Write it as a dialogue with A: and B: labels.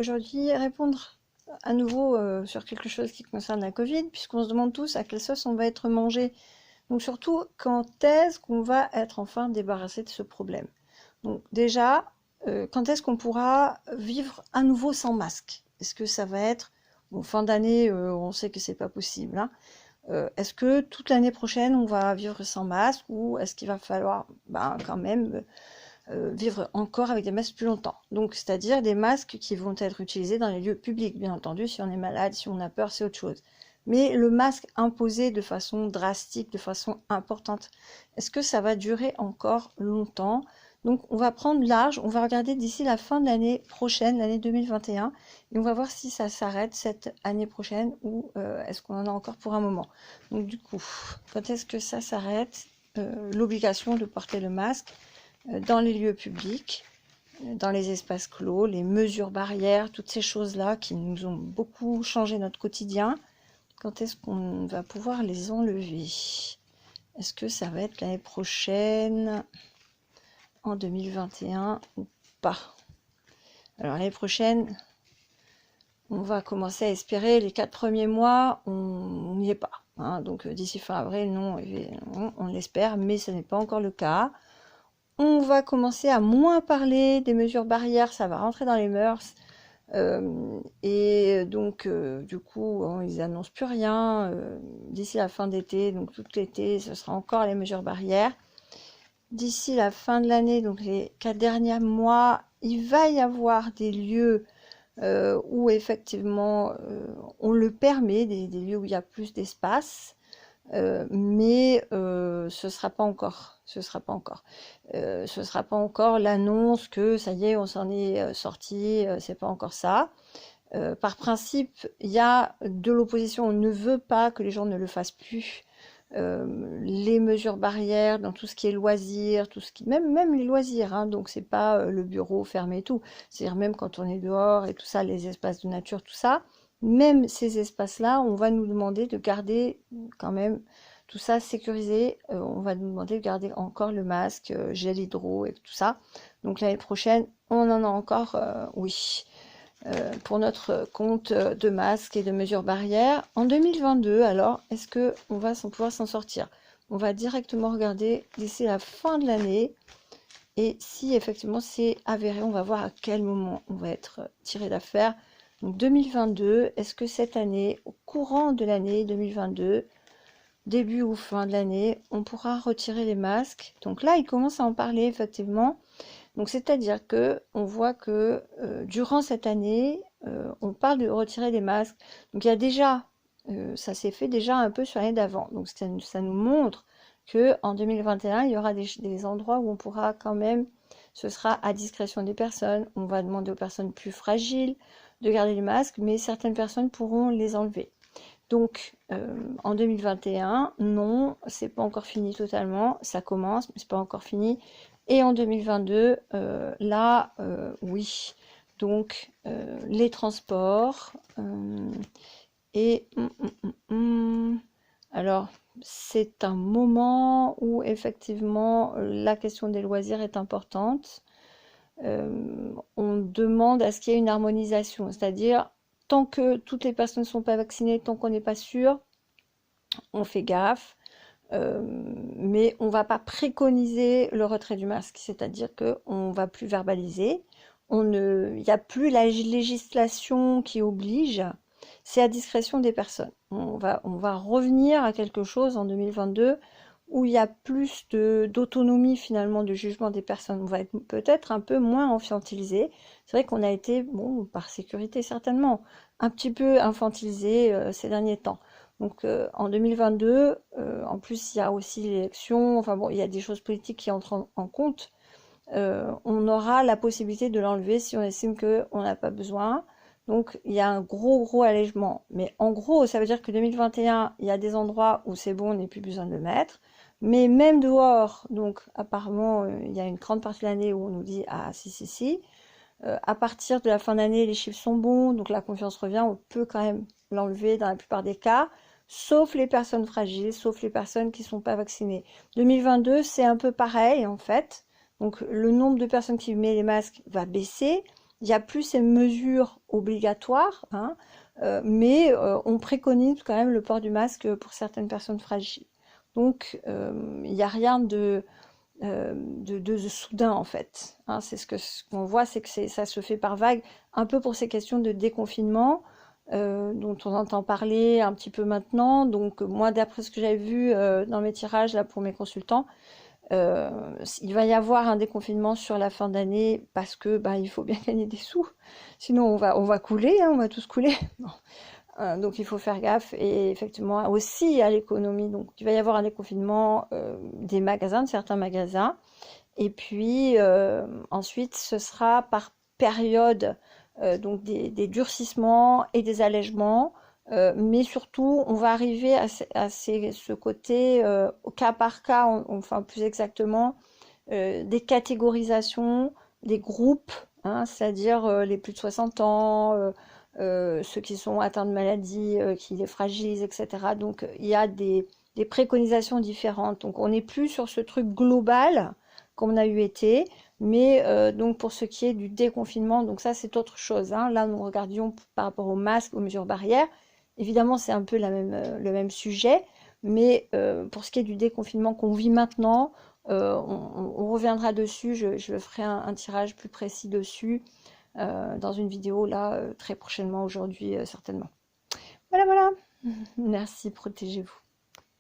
A: aujourd'hui répondre à nouveau sur quelque chose qui concerne la Covid, puisqu'on se demande tous à quelle sauce on va être mangé. Donc surtout, quand est-ce qu'on va être enfin débarrassé de ce problème? Donc déjà, quand est-ce qu'on pourra vivre à nouveau sans masque? Est-ce que ça va être, bon, fin d'année, on sait que c'est pas possible, hein. Est-ce que toute l'année prochaine, on va vivre sans masque ou est-ce qu'il va falloir quand même vivre encore avec des masques plus longtemps? Donc, c'est-à-dire des masques qui vont être utilisés dans les lieux publics, bien entendu. Si on est malade, si on a peur, c'est autre chose. Mais le masque imposé de façon drastique, de façon importante, est-ce que ça va durer encore longtemps? Donc, on va prendre large, on va regarder d'ici la fin de l'année prochaine, l'année 2021, et on va voir si ça s'arrête cette année prochaine ou est-ce qu'on en a encore pour un moment. Donc, du coup, quand est-ce que ça s'arrête? L'obligation de porter le masque dans les lieux publics, dans les espaces clos, les mesures barrières, toutes ces choses-là qui nous ont beaucoup changé notre quotidien. Quand est-ce qu'on va pouvoir les enlever? Est-ce que ça va être l'année prochaine, en 2021 ou pas? Alors l'année prochaine, on va commencer à espérer les 4 premiers mois, on n'y est pas. Hein, donc d'ici fin avril, non, on l'espère, mais ce n'est pas encore le cas. On va commencer à moins parler des mesures barrières, ça va rentrer dans les mœurs. Et donc, du coup, ils annoncent plus rien d'ici la fin d'été. Donc, tout l'été, ce sera encore les mesures barrières. D'ici la fin de l'année, donc les 4 derniers mois, il va y avoir des lieux où effectivement on le permet, des lieux où il y a plus d'espace. Mais ce sera pas encore, ce sera pas encore l'annonce que ça y est, on s'en est sorti, c'est pas encore ça. Par principe, il y a de l'opposition, on ne veut pas que les gens ne le fassent plus. Les mesures barrières dans tout ce qui est loisirs, tout ce qui, même les loisirs, hein, donc c'est pas le bureau fermé et tout, c'est-à-dire même quand on est dehors et tout ça, les espaces de nature, tout ça, même ces espaces-là, on va nous demander de garder quand même tout ça sécurisé. On va nous demander de garder encore le masque, gel hydro et tout ça. Donc l'année prochaine, on en a encore, oui, pour notre compte de masques et de mesures barrières. En 2022, alors, est-ce qu'on va pouvoir s'en sortir? On va directement regarder d'ici la fin de l'année. Et si effectivement c'est avéré, on va voir à quel moment on va être tiré d'affaire. Donc 2022, est-ce que cette année, au courant de l'année 2022, début ou fin de l'année, on pourra retirer les masques? Donc là, il commence à en parler effectivement. Donc c'est-à-dire que on voit que durant cette année, on parle de retirer les masques. Donc il y a déjà, ça s'est fait déjà un peu sur l'année d'avant. Donc ça nous montre que en 2021, il y aura des endroits où on pourra quand même, ce sera à discrétion des personnes. On va demander aux personnes plus fragiles de garder les masques, mais certaines personnes pourront les enlever. Donc en 2021, non, c'est pas encore fini totalement. Ça commence, mais c'est pas encore fini. Et en 2022, là, oui. Donc les transports et alors c'est un moment où effectivement la question des loisirs est importante. On demande à ce qu'il y ait une harmonisation, c'est-à-dire tant que toutes les personnes ne sont pas vaccinées, tant qu'on n'est pas sûr, on fait gaffe. Mais on ne va pas préconiser le retrait du masque, c'est-à-dire qu'on ne va plus verbaliser, il n'y a plus la législation qui oblige, c'est à discrétion des personnes. On va revenir à quelque chose en 2022 où il y a plus d'autonomie finalement de jugement des personnes. On va être peut-être un peu moins infantilisé. C'est vrai qu'on a été, bon, par sécurité certainement, un petit peu infantilisé ces derniers temps. Donc en 2022, en plus il y a aussi l'élection, enfin bon, il y a des choses politiques qui entrent en compte. On aura la possibilité de l'enlever si on estime qu'on n'a pas besoin. Donc il y a un gros allègement. Mais en gros, ça veut dire que 2021, il y a des endroits où c'est bon, on n'a plus besoin de le mettre. Mais même dehors, donc apparemment, il y a une grande partie de l'année où on nous dit ah si. À partir de la fin d'année, les chiffres sont bons, donc la confiance revient, on peut quand même l'enlever dans la plupart des cas, sauf les personnes fragiles, sauf les personnes qui ne sont pas vaccinées. 2022, c'est un peu pareil en fait. Donc le nombre de personnes qui mettent les masques va baisser, il n'y a plus ces mesures obligatoires, hein, mais on préconise quand même le port du masque pour certaines personnes fragiles. Donc, il n'y a rien de soudain en fait, hein. C'est ce qu'on voit, c'est que ça se fait par vague, un peu pour ces questions de déconfinement dont on entend parler un petit peu maintenant. Donc moi, d'après ce que j'avais vu dans mes tirages là pour mes consultants, il va y avoir un déconfinement sur la fin d'année parce que bah, il faut bien gagner des sous, sinon on va couler, hein, on va tous couler. Bon. Donc il faut faire gaffe et effectivement aussi à l'économie. Donc il va y avoir un déconfinement des magasins, de certains magasins. Et puis ensuite ce sera par période, donc des durcissements et des allègements. Mais surtout, on va arriver ce côté au cas par cas, enfin plus exactement, des catégorisations, des groupes, hein, c'est-à-dire les plus de 60 ans, ceux qui sont atteints de maladies qui les fragilisent, etc. Donc il y a des préconisations différentes. Donc on n'est plus sur ce truc global comme on a eu été, mais donc pour ce qui est du déconfinement, donc ça c'est autre chose, hein. Là nous regardions par rapport aux masques, aux mesures barrières. Évidemment c'est un peu le même sujet, mais pour ce qui est du déconfinement qu'on vit maintenant, on reviendra dessus, je ferai un tirage plus précis dessus dans une vidéo là très prochainement aujourd'hui certainement. Voilà, voilà. Merci, protégez-vous.